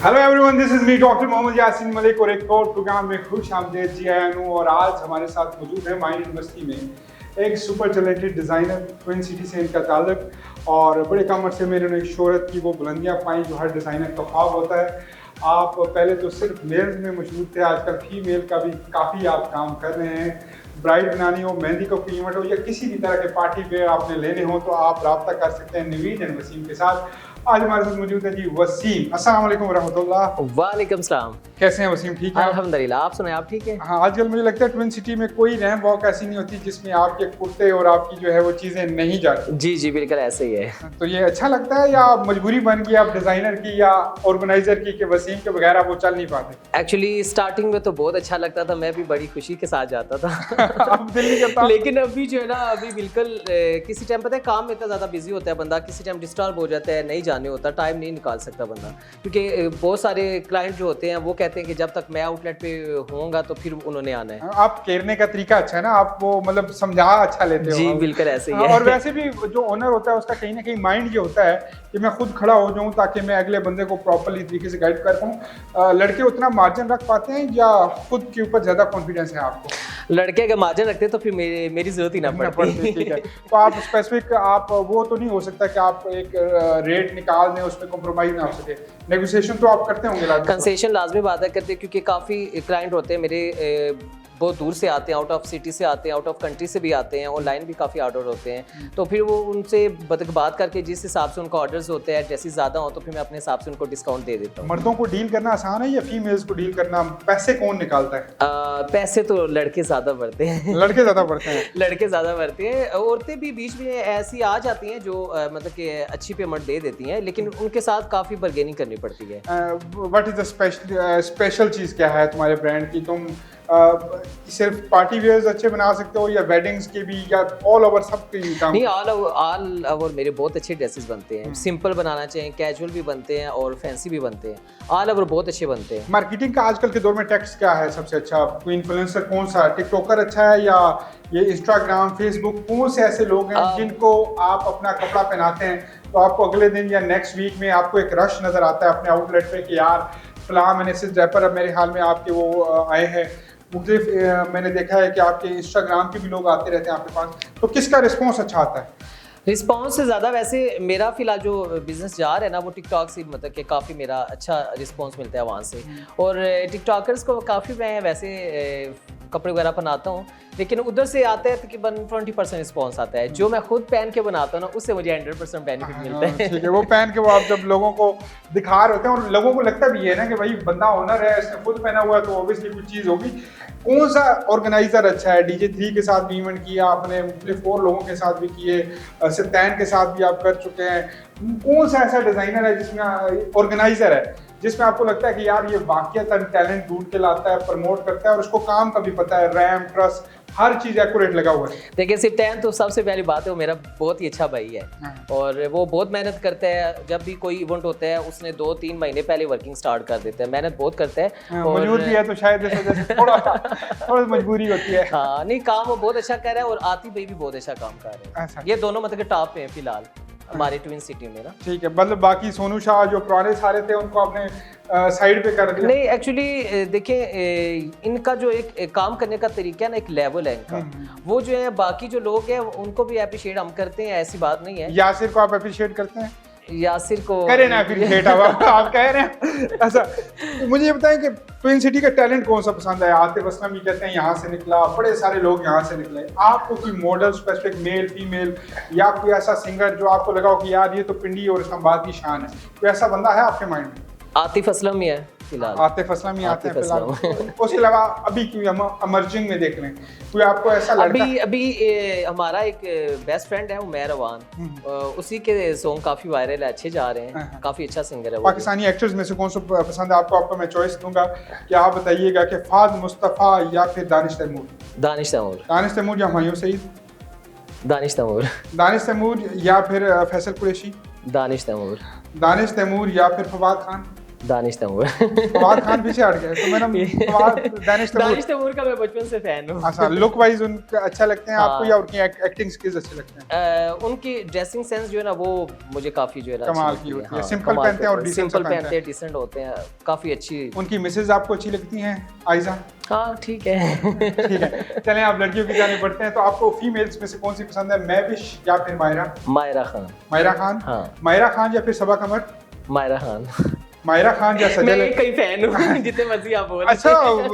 Hello everyone, this is me doctor Mohammad Yasin Malik और एक और प्रोग्राम में खुश आमदीद जी आया हूँ। और आज हमारे साथ मौजूद है माइंड यूनिवर्सिटी में एक super talented designer, twin city से इनका ताल्लुक और बड़े कम अरसे में इन्होंने शोहरत की वो बुलंदियाँ पाई जो हर डिज़ाइनर का ख्वाब होता है। आप पहले तो सिर्फ मेल्स में मशहूर थे, आजकल फीमेल का भी काफ़ी आप काम कर रहे हैं। ब्राइड बनानी हो, मेहंदी का कोई इवेंट हो या किसी भी तरह के पार्टी वेयर आपने लेने हो तो आप रब्ता कर सकते हैं नवीद एंड वसीम के साथ। आज हमारे साथ मौजूद है जी वसीम। अस्सलाम वालेकुम रहमतुल्लाह। वालेकुम सलाम। कैसे हैं वसीम, ठीक है? अल्हम्दुलिल्लाह, आप सुनाए, आप ठीक है? हाँ, आजकल मुझे लगता है ट्विन सिटी में कोई रैम वॉक ऐसी नहीं होती जिसमें आपके कुर्ते और आपकी जो है वो चीज़ें नहीं जाती। जी जी बिल्कुल ऐसे ही है। तो ये अच्छा लगता है या मजबूरी बन गई आप डिज़ाइनर की या ऑर्गेनाइजर की कि वसीम के बगैर आप वो चल नहीं पाते? एक्चुअली स्टार्टिंग में तो बहुत अच्छा लगता था, मैं भी बड़ी खुशी के साथ जाता था अब दिल नहीं करता? लेकिन अभी जो है ना, अभी बिल्कुल किसी टाइम पता है काम में इतना ज़्यादा बिजी होता है बंदा, किसी टाइम डिस्टर्ब हो जाता है, नहीं जाने होता, टाइम नहीं निकाल सकता बंदा। क्योंकि बहुत सारे क्लाइंट जो होते हैं वो कहते हैं कि जब तक मैं आउटलेट पे होऊंगा तो फिर उन्होंने आना है। आप केरने का तरीका अच्छा है ना, आप वो मतलब समझा अच्छा लेते हो। जी बिल्कुल ऐसे ही है। और वैसे भी जो ओनर होता है उसका कहीं ना कहीं माइंड ये होता है कि मैं खुद खड़ा हो जाऊं ताकि मैं अगले बंदे को प्रॉपरली तरीके से गाइड कर पाऊं। लड़के उतना मार्जिन रख पाते हैं या खुद के ऊपर ज्यादा कॉन्फिडेंस है आपको? लड़के अगर मार्जिन रखते तो फिर मेरी जरूरत ही ना पड़ती। ठीक है, तो आप स्पेसिफिक आप वो तो नहीं हो सकता कि आप एक रेट निकाल दें उसमें कॉम्प्रोमाइज ना हो सके, नेगोशिएशन तो आप करते होंगे? कंसेशन लाजमी बात है करते, क्योंकि काफ़ी क्लाइंट होते हैं मेरे बहुत दूर से आते हैं, आउट ऑफ सिटी से आते हैं, आउट ऑफ कंट्री से भी आते हैं, ऑनलाइन भी काफ़ी ऑर्डर होते हैं। तो फिर वो उनसे बात करके जिस हिसाब से उनका ऑर्डर्स होते हैं, ड्रेसेस ज़्यादा हो तो फिर मैं अपने हिसाब से उनको डिस्काउंट दे देता हूँ। मर्दों को डील करना आसान है या फीमेल्स को डील करना? पैसे कौन निकालता है? पैसे तो लड़के ज़्यादा बढ़ते हैं। लड़के ज़्यादा बढ़ते हैं? लड़के ज़्यादा बढ़ते हैं। औरतें भी बीच में ऐसी आ जाती हैं जो मतलब कि अच्छी पेमेंट दे देती हैं, लेकिन उनके साथ काफ़ी बार्गेनिंग करनी पड़ती है। व्हाट इज द स्पेशल चीज़ क्या है तुम्हारे ब्रांड की? तुम सिर्फ पार्टी वेयर्स अच्छे बना सकते हो या वेडिंग्स के भी या ऑल ओवर सब के लिए काम? नहीं, ऑल ओवर मेरे बहुत अच्छे ड्रेसेस बनते हैं। सिंपल बनाना चाहिए, कैजुअल भी बनते हैं और फैंसी भी बनते हैं, ऑल ओवर बहुत अच्छे बनते हैं। मार्केटिंग का आजकल के दौर में टेक्स्ट क्या है सबसे अच्छा? कोई इन्फ्लुएंसर कौन सा है? टिकटॉकर अच्छा है या ये इंस्टाग्राम, फेसबुक? कौन से ऐसे लोग हैं जिनको आप अपना कपड़ा पहनाते हैं तो आपको अगले दिन या नेक्स्ट वीक में आपको एक रश नजर आता है अपने आउटलेट पे कि यार फलां मैंने सिर्फ जयपुर, अब मेरे हाल में आपके वो आए हैं मुख्तलिफ, मैंने देखा है कि आपके इंस्टाग्राम के भी लोग आते रहते हैं आपके पास, तो किसका रिस्पॉन्स अच्छा आता है? रिस्पॉन्स से ज़्यादा वैसे मेरा फ़िलहाल जो बिज़नेस जा रहा है ना वो टिकटॉक से, मतलब कि काफ़ी मेरा अच्छा रिस्पॉन्स मिलता है वहाँ से। और टिकटॉकर्स को काफ़ी मैं वैसे कपड़े वगैरह पहनाता हूँ, लेकिन उधर से आता है तकरीबन 20% रिस्पॉन्स आता है। जो मैं खुद पहन के बनाता हूँ ना उससे मुझे 100% बेनिफिट मिलता है। ठीक है, वो पहन के वो आप जब लोगों को दिखा रहे होते हैं और लोगों को लगता भी है ना कि भाई बंदा ओनर है, इसने खुद पहना हुआ है तो ऑब्वियसली कुछ चीज़ होगी। कौन सा ऑर्गेनाइजर अच्छा है? DJ3 के साथ भी इवेंट किया आपने, मुख्तलिफ और लोगों के साथ भी किए, सत्यान के साथ भी आप कर चुके हैं। कौन सा ऐसा डिज़ाइनर है जिसमें ऑर्गेनाइजर है जिसमें आपको लगता है कि यार ये वाकईतन टैलेंट ढूंढ के लाता है, प्रमोट करता है और उसको काम का भी पता है, रैम, ट्रस्ट, हर चीज़ एक्यूरेट लगा हुआ है? देखिए सत्यान तो सबसे पहली बात है वो मेरा बहुत ही अच्छा भाई है और वो बहुत मेहनत करता है। जब भी कोई इवेंट होता है उसने 2-3 महीने पहले वर्किंग स्टार्ट कर देता है, मेहनत बहुत करता है। मजबूर भी है तो शायद इस वजह से थोड़ा मजबूरी होती है। हाँ नहीं, काम वो बहुत अच्छा कर रहा है और आतिफ भाई भी बहुत अच्छा काम कर रहे हैं। ये दोनों मतलब टॉप पे हैं फिलहाल हमारे ट्विन सिटी में ना। ठीक है, मतलब बाकी सोनू शाह जो पुराने सारे थे उनको आपने साइड पे कर दिया? नहीं, एक्चुअली देखिए इनका जो एक काम करने का तरीका है ना, एक लेवल है इनका, वो जो है बाकी जो लोग हैं उनको भी अप्रिशिएट हम करते हैं, ऐसी बात नहीं है। यासिर को आप अप्रिशिएट करते हैं? यासिर को करें ना अप्रिशिएट, आप कह रहे हैं ऐसा। तो मुझे ये बताएं कि ट्विन सिटी का टैलेंट कौन सा पसंद है? आतिफ असलम भी कहते हैं यहाँ से निकला, बड़े सारे लोग यहाँ से निकले। आपको कोई मॉडल स्पेसिफिक, मेल फीमेल, या कोई ऐसा सिंगर जो आपको लगा हो कि यार ये तो पिंडी और इस्लामाबाद की शान है, कोई ऐसा बंदा है आपके माइंड में? आतिफ असलम ही है फिलहाल। आतिफ असलम ही आते हैं फिलहाल। उसके अलावा अभी क्यों अमर्जिंग में देख लें, कोई आपको ऐसा लड़का? अभी हमारा एक बेस्ट फ्रेंड है उमैर अवान, उसी के सॉन्ग काफी वायरल है, अच्छे जा रहे हैं, काफी अच्छा सिंगर है वो। पाकिस्तानी एक्टर्स में से कौन सा पसंद है आपको? आपको मैं चॉइस दूंगा कि आप बताइएगा कि फाद मुस्तफा या फिर दानिश तैमूर? दानिश तैमूर। दानिश तैमूर या हुमायूं सईद? दानिश तैमूर। दानिश तैमूर या फिर फैसल कुरैशी? दानिश तैमूर। दानिश तैमूर या फिर फवाद खान? दानिश तैमूर। फवाद खान पीछे हट गए तो मैंने दानिश दानिश तैमूर का मैं बचपन से फैन हूँ। अच्छा, लुक वाइज उनका अच्छा लगते हैं आपको हाँ। या उनकी एक्टिंग स्किल्स अच्छे लगते हैं? उनकी ड्रेसिंग सेंस जो है ना वो मुझे काफी जो है ना कमाल अच्छी की लगती होती है। हाँ, सिंपल कमाल पहनते हैं और की होती है। डिसेंट सिंपल से पहनते हैं, डिसेंट होते हैं, काफी अच्छी। उनकी मिसेज आपको अच्छी लगती हैं आयजा? हाँ ठीक है। ठीक है, चलें आप लड़कियों की जाने बढ़ते हैं। तो आपको फीमेल्स में से कौन सी पसंद है, महविश या फिर मायरा? मायरा खान। मायरा खान? हाँ। मायरा खान या फिर सबा कमर? मायरा खान। मायरा खान या मैं सजल? एक ही फैन हूँ, जितने मर्जी आप बोल। अच्छा,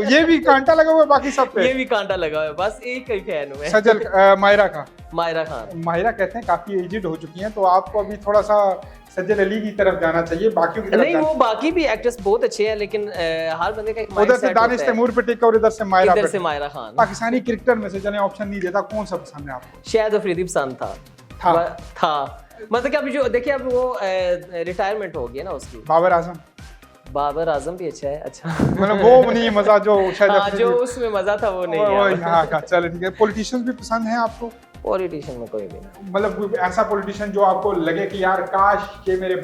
ये भी कांटा लगा हुआ है बाकी सब पे? ये भी कांटा लगा हुआ है, बस एक ही फैन हूँ मैं। सजल मायरा का? मायरा खान। मायरा कहते हैं काफी एजिड हो चुकी हैं, तो आपको अभी थोड़ा सा सज्जल अली की तरफ जाना चाहिए, बाकियों की तरफ नहीं, वो बाकी भी एक्ट्रेस बहुत अच्छे हैं, लेकिन हर बंदे का एक उधर से दानिश तैमूर पे टिक और इधर से मायरा इधर पे से टिक। मायरा खान। पाकिस्तानी क्रिकेटर में से चलें ऑप्शन नहीं देता, कौन सा पसंद है आपको? शायद अफरीदी पसंद था मतलब कि अभी जो देखिए अब वो रिटायरमेंट हो गई है ना उसकी। बाबर आजम? बाबर आजम भी अच्छा है। अच्छा मतलब वो नहीं मजा जो शायद हाँ, जो उसमें मजा था वो नहीं वो है। यहाँ का। चलो ठीक है, पॉलिटिशियंस भी पसंद हैं आपको? पॉलिटिशियन में कोई भी नहीं। मतलब कोई ऐसा पॉलिटिशियन जो आपको लगे कि यार काश ये मेरे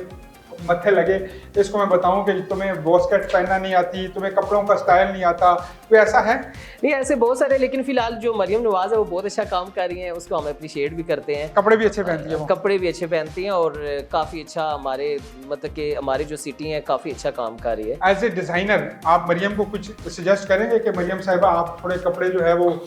मत्थे लगे, इसको मैं बताऊं कि तुम्हें बॉस्केट पहनना नहीं आती, तुम्हें कपड़ों का स्टाइल नहीं आता, कोई ऐसा है? नहीं, ऐसे बहुत सारे, लेकिन फिलहाल जो मरियम नवाज है वो बहुत अच्छा काम कर रही हैं, उसको हम अप्रिशिएट भी करते हैं। कपड़े भी अच्छे पहनती है वो? कपड़े भी अच्छे पहनती हैं और काफ़ी अच्छा हमारे मतलब कि हमारी जो सिटी है काफ़ी अच्छा काम कर रही है। एज ए डिजाइनर आप मरियम को कुछ सजेस्ट करेंगे कि मरियम साहिबा आप थोड़े कपड़े जो है वो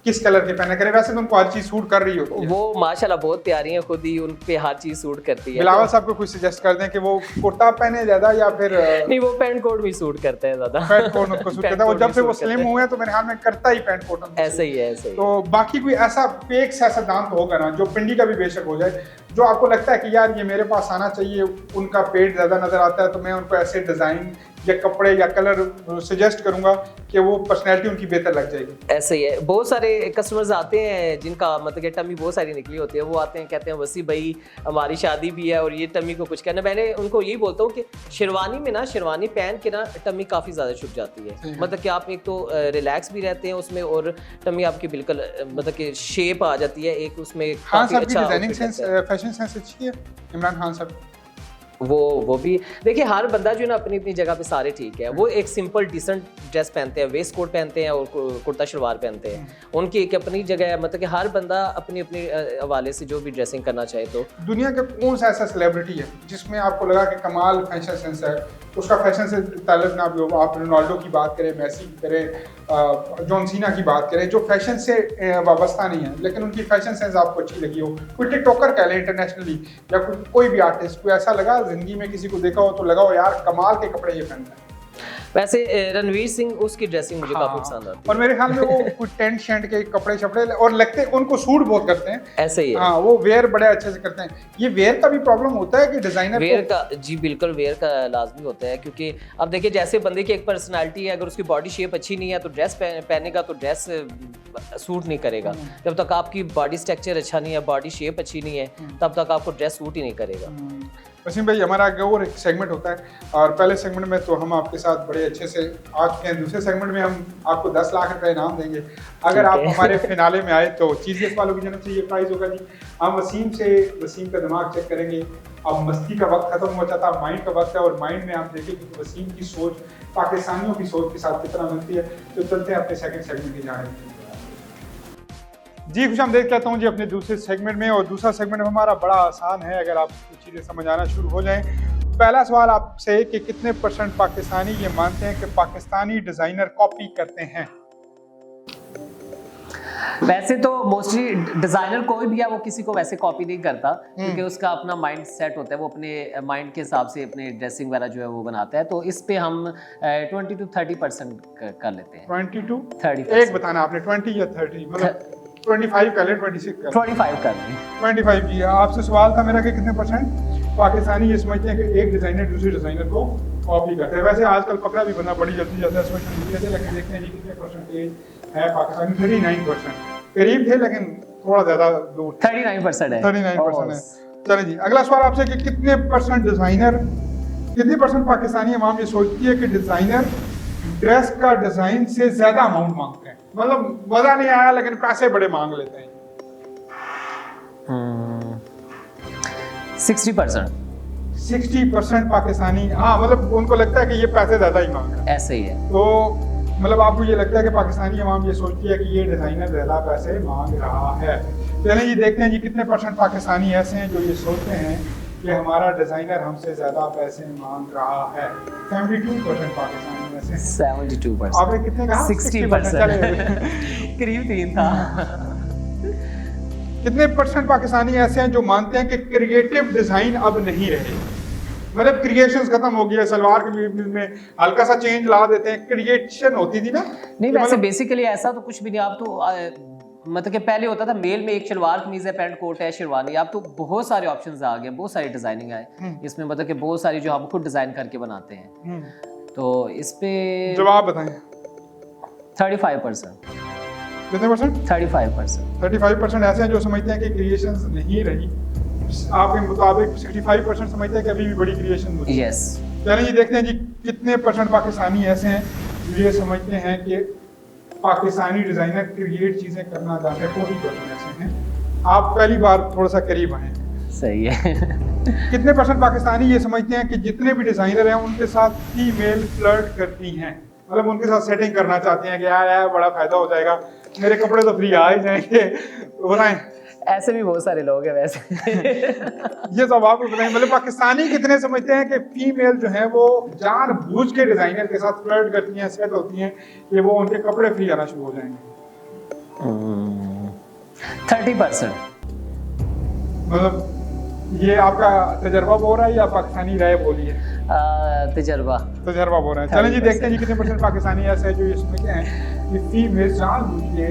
किस कलर के पहना करें? वैसे तो उनको हर चीज सूट कर रही होती है, वो माशाल्लाह बहुत प्यारी हैं, खुद ही उन पे हर चीज सूट करती है। बिलावल साहब को कुछ सजेस्ट कर दें कि वो कुर्ता पहने ज्यादा या फिर नहीं, वो पैंट कोट भी सूट करते हैं ज्यादा। पैंट कोट उनको सूट करता है, और जब से वो स्लिम हुए हैं तो मेरे ख्याल में करता ही पैंट कोट उनको ऐसे ही है, ऐसे ही। तो बाकी कोई ऐसा फेक सियासतदान तो होगा ना, जो पिंडी का भी बेशक हो जाए, जो आपको लगता है कि यार ये मेरे पास आना चाहिए, उनका पेट ज्यादा नजर आता है तो मैं उनको ऐसे डिजाइन या कपड़े या कलर सजेस्ट करूंगा कि वो पर्सनैलिटी उनकी बेहतर लग जाएगी? ऐसे ही है, बहुत सारे कस्टमर्स आते हैं जिनका मतलब कि टमी बहुत सारी निकली होती है, वो आते हैं कहते हैं वसी भाई हमारी शादी भी है और ये टमी को कुछ कहना। मैंने उनको यही बोलता हूँ कि शेरवानी में ना, शेरवानी पहन के ना टमी काफ़ी ज़्यादा छुप जाती है। मतलब कि आप एक तो रिलैक्स भी रहते हैं उसमें और टमी आपकी बिल्कुल मतलब कि शेप आ जाती है एक उसमें। खान साहब की डिजाइनिंग सेंस, फैशन सेंस अच्छी है, इमरान खान साहब। वो भी देखिए, हर बंदा जो है ना अपनी अपनी जगह पे सारे ठीक है। वो एक सिंपल डिसेंट ड्रेस पहनते हैं, वेस्ट कोट पहनते हैं और कुर्ता शलवार पहनते हैं, उनकी एक अपनी जगह है। मतलब कि हर बंदा अपनी अपनी हवाले से जो भी ड्रेसिंग करना चाहे। तो दुनिया का कौन सा ऐसा सेलिब्रिटी है जिसमें आपको लगा कि कमाल फैशन सेंस है, उसका फैशन से ताल्लुक ना भी हो, आप रोनाल्डो की बात करें, मेसी की करें, जॉन सीना की बात करें, जो फैशन से वाबस्ता नहीं है लेकिन उनकी फैशन सेंस आपको अच्छी लगी हो, कोई टिकटॉकर कह लें इंटरनेशनली, या कोई भी आर्टिस्ट, कोई ऐसा लगा जिंदगी में किसी को देखा हो तो लगा हो यार कमाल के कपड़े ये पहनता है? वैसे रणवीर सिंह, उसकी ड्रेसिंग मुझे काफी पसंद आती है। और मेरे ख्याल में वो कुछ टेंट शेंट के कपड़े शपड़े और लगते उनको सूट बहुत करते हैं। ऐसे ही है। हाँ, वो वेयर बड़े अच्छे से करते हैं। ये वेयर का भी प्रॉब्लम होता है कि डिजाइनर वेयर का, जी बिल्कुल वेयर का लाजमी होता है, क्योंकि अब देखिए जैसे बंदे की एक पर्सनालिटी है, अगर उसकी बॉडी शेप अच्छी नहीं है तो ड्रेस पहनेगा तो ड्रेस सूट नहीं करेगा। जब तक आपकी बॉडी स्ट्रक्चर अच्छा नहीं है, बॉडी शेप अच्छी नहीं है, तब तक आपको ड्रेस सूट ही नहीं करेगा। वसीम भाई, हमारा आगे और एक सेगमेंट होता है और पहले सेगमेंट में तो हम आपके साथ बड़े अच्छे से आ चुके हैं, दूसरे सेगमेंट में हम आपको 10 लाख रुपए इनाम देंगे अगर आप हमारे फिनाले में आए तो। चीज़ वालों की जानब से ये प्राइस होगा जी, हम वसीम का दिमाग चेक करेंगे। अब मस्ती का वक्त खत्म हो जाता है, माइंड का वक्त है, और माइंड में आप देखें कि वसीम की सोच पाकिस्तानियों की सोच के साथ कितना मिलती है। तो चलते हैं अपने सेकंड सेगमेंट की जाने। जी खुशामदीद कहता हूँ जी अपने दूसरे सेगमेंट में, और दूसरा सेगमेंट हमारा बड़ा आसान है अगर आप कुछ चीज़ें समझ आना शुरू हो जाएं। पहला सवाल आपसे कि कितने % पाकिस्तानी ये मानते हैं कि पाकिस्तानी डिज़ाइनर कॉपी करते हैं? वैसे तो मोस्टली डिजाइनर कोई भी है वो किसी को वैसे कॉपी नहीं करता, क्योंकि उसका अपना माइंड सेट होता है, वो अपने माइंड के हिसाब से अपने ड्रेसिंग वगैरह जो है वो बनाता है। तो इस पे हम 20 to 30% कर लेते हैं। 20 to 30%। एक बताना आपने 20 या 30, मतलब 25 कर लें, 26 कर लें, 25 कर लें। 25 जी। आपसे सवाल था मेरा कि कितने % पाकिस्तानी ये समझते हैं कि एक डिज़ाइनर दूसरे डिज़ाइनर को कॉपी करते हैं? वैसे आजकल पकड़ा भी बना बड़ी जल्दी जाता है सोशल मीडिया से, लेकिन देखते हैं जी कितने % है पाकिस्तानी। 39%, करीब थे लेकिन थोड़ा ज़्यादा दूर। 39% है। 39% है। चलिए जी, अगला सवाल आपसे कि कितने % पाकिस्तानी अवाम ये सोचती है कि डिज़ाइनर ड्रेस का डिज़ाइन से ज़्यादा अमाउंट मांगते हैं, मतलब मज़ा नहीं आया लेकिन पैसे बड़े मांग लेते हैं? 60%। 60% पाकिस्तानी, हाँ मतलब उनको लगता है कि ये पैसे ज़्यादा ही मांग रहा है। ऐसे ही है। तो मतलब आपको ये लगता है कि पाकिस्तानी अवाम ये सोचती है कि ये डिज़ाइनर ज़्यादा पैसे मांग रहा है। चलिए ये देखते हैं जी कितने परसेंट पाकिस्तानी ऐसे हैं जो ये सोचते हैं कि हमारा डिज़ाइनर हमसे ज़्यादा पैसे मांग रहा है। 72% पाकिस्तानी ऐसे हैं। 72%। आपने कितने कहा? 60%। करीब 3 था। कितने परसेंट पाकिस्तानी ऐसे हैं जो मानते हैं कि क्रिएटिव डिज़ाइन अब नहीं रहे, मतलब क्रिएशंस खत्म हो गया, सलवार के में हल्का सा चेंज ला देते हैं, क्रिएशन होती थी ना। नहीं वैसे बेसिकली ऐसा तो कुछ भी नहीं। आप तो मतलब कि पहले होता था मेल में एक शलवार कमीज है, पैंट कोट है, शेरवानी। अब तो बहुत सारे ऑप्शंस आ गए, बहुत सारी डिजाइनिंग आए इसमें, मतलब कि बहुत सारी जो हम खुद डिजाइन करके बनाते हैं। तो इस पे जवाब बताएं। 35%। कितने परसेंट? 35%। 35% ऐसे हैं जो समझते हैं कि क्रिएशंस नहीं रही। आपके मुताबिक 65% समझते हैं कि अभी भी बड़ी क्रिएशन होती है। यस। चलिए ये देखते हैं जी कितने परसेंट पाकिस्तानी ऐसे हैं जो ये समझते हैं कि पाकिस्तानी डिज़ाइनर क्रिएट चीज़ें करना चाहते हैं। 40% ऐसे हैं। आप पहली बार थोड़ा सा करीब आए। सही है। कितने परसेंट पाकिस्तानी ये समझते हैं कि जितने भी डिज़ाइनर हैं उनके साथ फीमेल फ्लर्ट करती हैं, मतलब उनके साथ सेटिंग करना चाहते हैं कि यार बड़ा फायदा हो जाएगा, मेरे कपड़े तो फ्री आ ही जाएंगे। हो रहा है ऐसे भी बहुत सारे लोग हैं वैसे। ये सब आपको बताएं, मतलब पाकिस्तानी कितने समझते हैं कि फीमेल जो है वो जानबूझ के डिजाइनर के साथ फ्लर्ट करती हैं, सेट होती हैं कि वो उनके कपड़े फ्री आना शुरू हो जाएंगे। 30%। मतलब ये आपका तजर्बा बोल रहा है या पाकिस्तानी राय बोली है? तजर्बा बोल रहा है। चलें जी देखते हैं जी कितने परसेंट पाकिस्तानी ऐसे हैं जो ये समझते हैं कि फीमेल जानबूझ के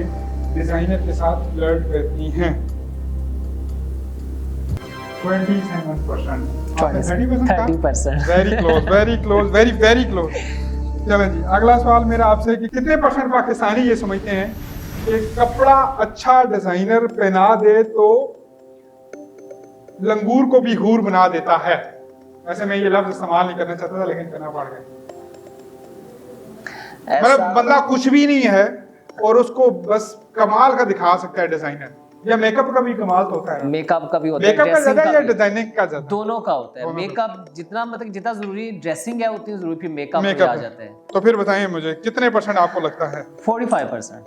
डिजाइनर के साथ फ्लर्ट करती हैं। 27%। 30%। Very close, very close, very very close. चलें जी अगला सवाल मेरा आपसे कि कितने परसेंट पाकिस्तानी ये समझते हैं कि कपड़ा अच्छा डिजाइनर पहना दे तो लंगूर को भी हूर बना देता है। वैसे मैं ये लफ्ज इस्तेमाल नहीं करना चाहता था लेकिन करना पड़ गया। मतलब बंदा कुछ भी नहीं है और उसको बस कमाल का दिखा सकता है डिजाइनर, या मेकअप का भी कमाल तो होता है। मेकअप का भी होता है, मेकअप का ज्यादा या डिजाइनिंग का ज्यादा? दोनों का होता है। मेकअप जितना मतलब जितना जरूरी ड्रेसिंग है उतनी जरूरी फिर मेकअप भी आ जाता है। तो फिर बताइए मुझे कितने परसेंट आपको लगता है? 45%।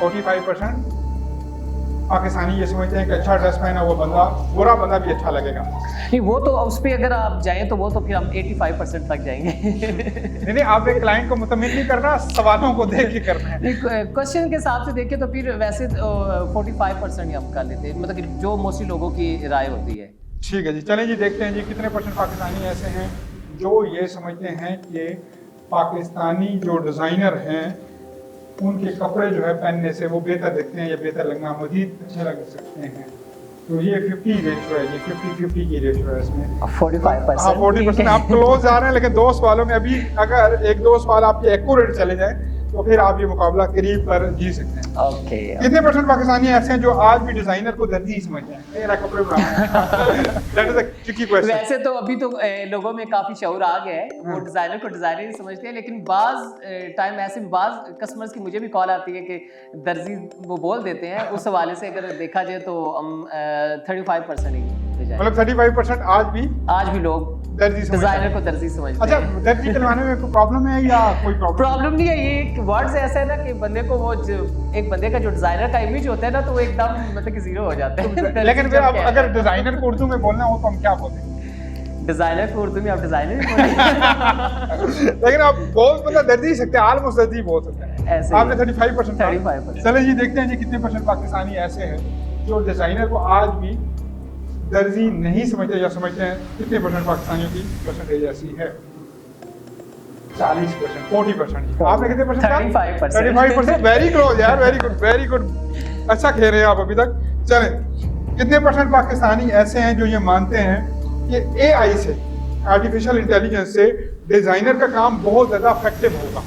45% पाकिस्तानी ये समझते हैं कि अच्छा ड्रेस पहना हुआ बंदा, बुरा बंदा भी अच्छा लगेगा। नहीं वो तो उस पे अगर आप जाएं तो वो तो फिर हम 85% तक जाएंगे। नहीं आपने क्लाइंट को मुतमिन नहीं करना, सवालों को देख के करना है। क्वेश्चन के हिसाब से देखें तो फिर वैसे 45% ही हम कर लेते हैं, मतलब कि जो मोस्टली लोगों की राय होती है। ठीक है जी चलें जी देखते हैं जी कितने परसेंट पाकिस्तानी ऐसे हैं जो ये समझते हैं कि पाकिस्तानी जो डिज़ाइनर हैं उनके कपड़े जो है पहनने से वो बेहतर दिखते हैं या बेहतर लगना मजीद अच्छे लग सकते हैं। तो ये 50 रेशो है, ये 50-50 की रेशो है इसमें। 45%। हाँ 40% आप क्लोज आ रहे हैं, लेकिन 2 सवालों में अभी अगर 1-2 सवाल आपके एक्यूरेट चले जाएं तो फिर आप ये मुकाबला करीब पर जीत सकते हैं। ओके। कितने परसेंट पाकिस्तानी ऐसे हैं जो आज भी डिजाइनर को दर्जी समझते हैं? मेरा कपड़े that is a tricky question. वैसे तो अभी तो लोगों में काफी शऊर आ गया है, वो डिजाइनर को डिजाइनर ही समझते हैं, लेकिन बाज टाइम ऐसे बाज कस्टमर्स की मुझे भी कॉल आती है कि दर्जी वो बोल देते हैं। उस हवाले से अगर देखा जाए तो हम 35% ही, मतलब 35% आज भी लोग दर्जी डिजाइनर को दर्जी समझते हैं। अच्छा दर्जी कहलाने में कोई प्रॉब्लम है या कोई प्रॉब्लम नहीं है? ये एक वर्ड ऐसा है ना कि बंदे को वो एक बंदे का जो डिजाइनर का इमेज होता है ना तो वो एकदम मतलब कि जीरो हो जाता है। लेकिन फिर अब अगर डिजाइनर को उर्दू में बोलना हो तो हम क्या बोलें? डिजाइनर को उर्दू में आप डिजाइनर ही बोलेंगे। लेकिन आप बहुत मतलब दर्जी सकते हैं, ऑलमोस्ट दर्जी बोल सकते हैं। आपने 35%। चलिए जी देखते हैं जी कितने परसेंट पाकिस्तानी ऐसे हैं जो डिजाइनर को आज भी दर्जी नहीं समझते या समझते हैं। कितने परसेंट पाकिस्तानियों की परसेंटेज ऐसी है? 40%। 40%। आपने कितने परसेंट? 35%। वेरी क्लोज यार, वेरी गुड, वेरी गुड। अच्छा खेल रहे हैं आप अभी तक। चलें कितने परसेंट पाकिस्तानी ऐसे हैं जो ये मानते हैं कि AI से, आर्टिफिशियल इंटेलिजेंस से डिजाइनर का काम बहुत ज्यादा इफेक्टिव होगा?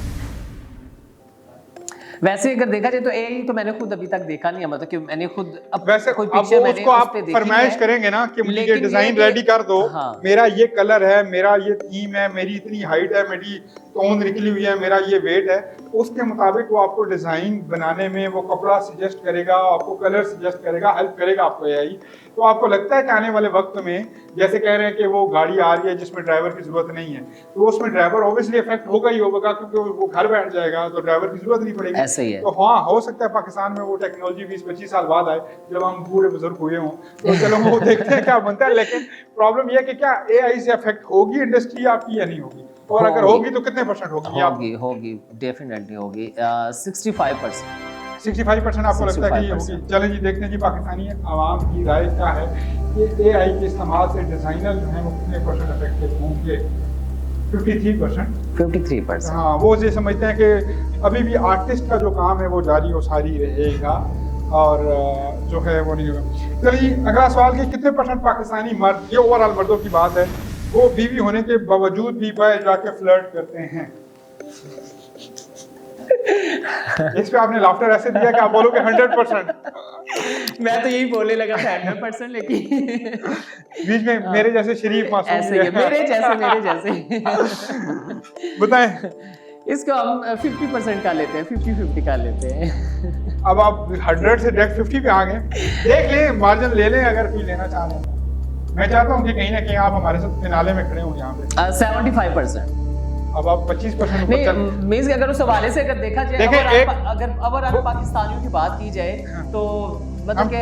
वैसे अगर देखा जाए तो एआई तो मैंने खुद अभी तक देखा नहीं है, मतलब कि मैंने खुद अब वैसे कोई अब पिक्चर वो मैंने उसको उस आप पे देखी फरमाइश है, करेंगे ना कि मुझे ये लेकिन डिजाइन कि- रेडी कर दो, हाँ मेरा ये कलर है, मेरा ये थीम है, मेरी इतनी हाइट है, मेरी तोंद निकली हुई है, मेरा ये वेट है, उसके मुताबिक वो आपको डिजाइन बनाने में वो कपड़ा सजेस्ट करेगा, आपको कलर सजेस्ट करेगा, हेल्प करेगा आपको एआई। तो आपको लगता है कि आने वाले वक्त में जैसे कह रहे हैं कि वो गाड़ी आ रही है जिसमें ड्राइवर की जरूरत नहीं है, तो उसमें ड्राइवर ऑब्वियसली इफेक्ट होगा ही होगा, क्योंकि वो घर बैठ जाएगा तो ड्राइवर की जरूरत नहीं पड़ेगी। ऐसे ही है। तो हाँ, हो सकता है पाकिस्तान में वो टेक्नोलॉजी 20-25 साल बाद आए जब हम पूरे बुजुर्ग हुए हों, तो चलो वो देखते हैं क्या बनता है। लेकिन प्रॉब्लम यह है कि क्या एआई से अफेक्ट होगी इंडस्ट्री आपकी या नहीं होगी, और अगर होगी तो कितने % होगी? होगी होगी डेफिनेटली होगी 65%। 65% आपको लगता है कि ये 65%। होगी? चलें जी, देखते हैं जी पाकिस्तानी आवाम की राय क्या है कि एआई के इस्तेमाल से डिजाइनर जो हैं वो कितने % अफेक्टेड होंगे। 53%। 53%। हाँ, वो ये समझते हैं कि अभी भी आर्टिस्ट का जो काम है वो जारी और सारी रहेगा, और जो है वो नहीं होगा। चलिए अगला सवाल कि कितने % पाकिस्तानी मर्द, ये ओवरऑल मर्दों की बात है, वो बीवी होने के बावजूद भी बाहर जाके फ्लर्ट करते हैं? इस पे आपने लाफ्टर ऐसे दिया कि आप बोलोगे 100%। मैं तो यही बोलने लगा था 100%, लेकिन बीच में मेरे जैसे शरीफ मासूम ऐसे ही है, मेरे जैसे बताएं। इसको हम 50% का लेते हैं, 50-50 का लेते हैं। अब आप 100 से डायरेक्ट 50 पे आ गए। देख लें, मार्जिन ले लें अगर कोई लेना चाह रहे हैं। मैं चाहता हूँ कि कहीं ना कहीं आप हमारे साथ फिनाले में खड़े हो यहाँ पे। 75%। अब आप 25% नहीं, मींस अगर उस हवाले से अगर देखा जाए, देखें, अगर पाकिस्तानियों की बात की जाए तो मतलब कि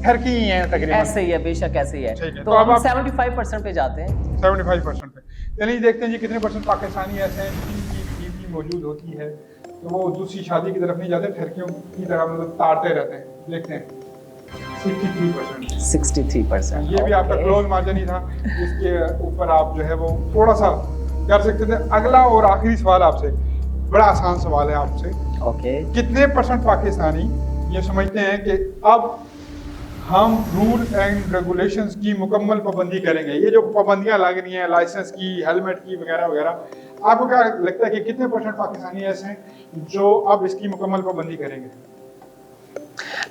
हर की ही है तकरीबन। ऐसे ही है, बेशक ऐसे ही है। ठीक है, तो तो अब हम आप 75% पे जाते हैं। 75% पे। चलिए देखते हैं जी कितने % पाकिस्तानी ऐसे हैं जिनकी बीवी मौजूद होती है तो वो दूसरी शादी की तरफ नहीं जाते, ठरकियों की तरह मतलब तारते रहते हैं। देखते हैं 63%। 63%। ये भी आपका क्लोज मार्जिन ही था, इसके ऊपर आप जो है वो थोड़ा सा कर सकते थे। अगला और आखिरी सवाल आपसे, बड़ा आसान सवाल है आपसे। ओके। कितने % पाकिस्तानी ये समझते हैं कि अब हम रूल एंड रेगुलेशंस की मुकम्मल पाबंदी करेंगे? ये जो पाबंदियां लग रही हैं लाइसेंस की, हेलमेट की वगैरह वगैरह, आपको क्या लगता है कि कितने % पाकिस्तानी ऐसे हैं जो अब इसकी मुकम्मल पाबंदी करेंगे?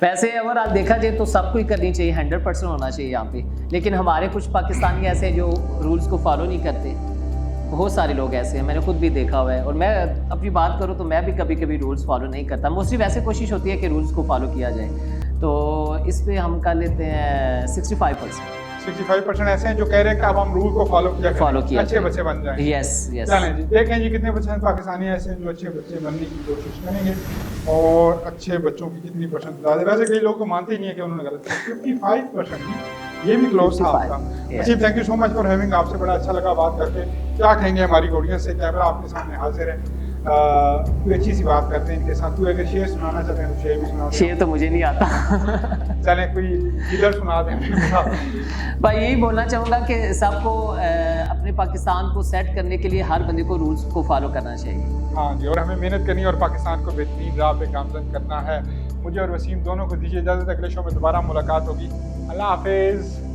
वैसे अगर आप देखा जाए तो सबको ही करनी चाहिए, 100% होना चाहिए यहाँ पे, लेकिन हमारे कुछ पाकिस्तानी ऐसे हैं जो रूल्स को फॉलो नहीं करते। बहुत सारे लोग ऐसे हैं, मैंने खुद भी देखा हुआ है। और मैं अपनी बात करूँ तो मैं भी कभी कभी रूल्स फॉलो नहीं करता। मोस्टली वैसे कोशिश होती है कि रूल्स को फॉलो किया जाए। तो इस पे हम कर लेते हैं 65%। 65% ऐसे हैं जो कह रहे हैं कि अब हम रूल को फॉलो किया अच्छे बच्चे बन जाएं। Yes yes. चलें जी, देखें जी कितने % पाकिस्तानी ऐसे हैं जो अच्छे बच्चे बनने की कोशिश करेंगे, और अच्छे बच्चों की कितनी % ज़्यादा। वैसे कई लोग तो मानते ही नहीं है कि उन्होंने गलत किया। 55%, ये भी क्लोज था आपका। अच्छा, thank you so much for having. आपसे बड़ा अच्छा लगा बात करके। क्या कहेंगे हमारी ऑडियंस से? कैमरा आपके सामने हाजिर है, कोई अच्छी सी बात करते हैं इनके साथ। कोई अगर शेर सुनाना चाहते हैं तो शेर भी सुना। शेर तो मुझे नहीं आता। चलें कोई इधर सुना दें। भाई यही बोलना चाहूँगा कि सबको अपने पाकिस्तान को सेट करने के लिए हर बंदे को रूल्स को फॉलो करना चाहिए। हाँ जी, और हमें मेहनत करनी है और पाकिस्तान को बेहतरीन राह पे गामजन करना है। मुझे और वसीम दोनों को दीजिए इजाज़त। अगले शो में दोबारा मुलाकात होगी। अल्लाह हाफिज़।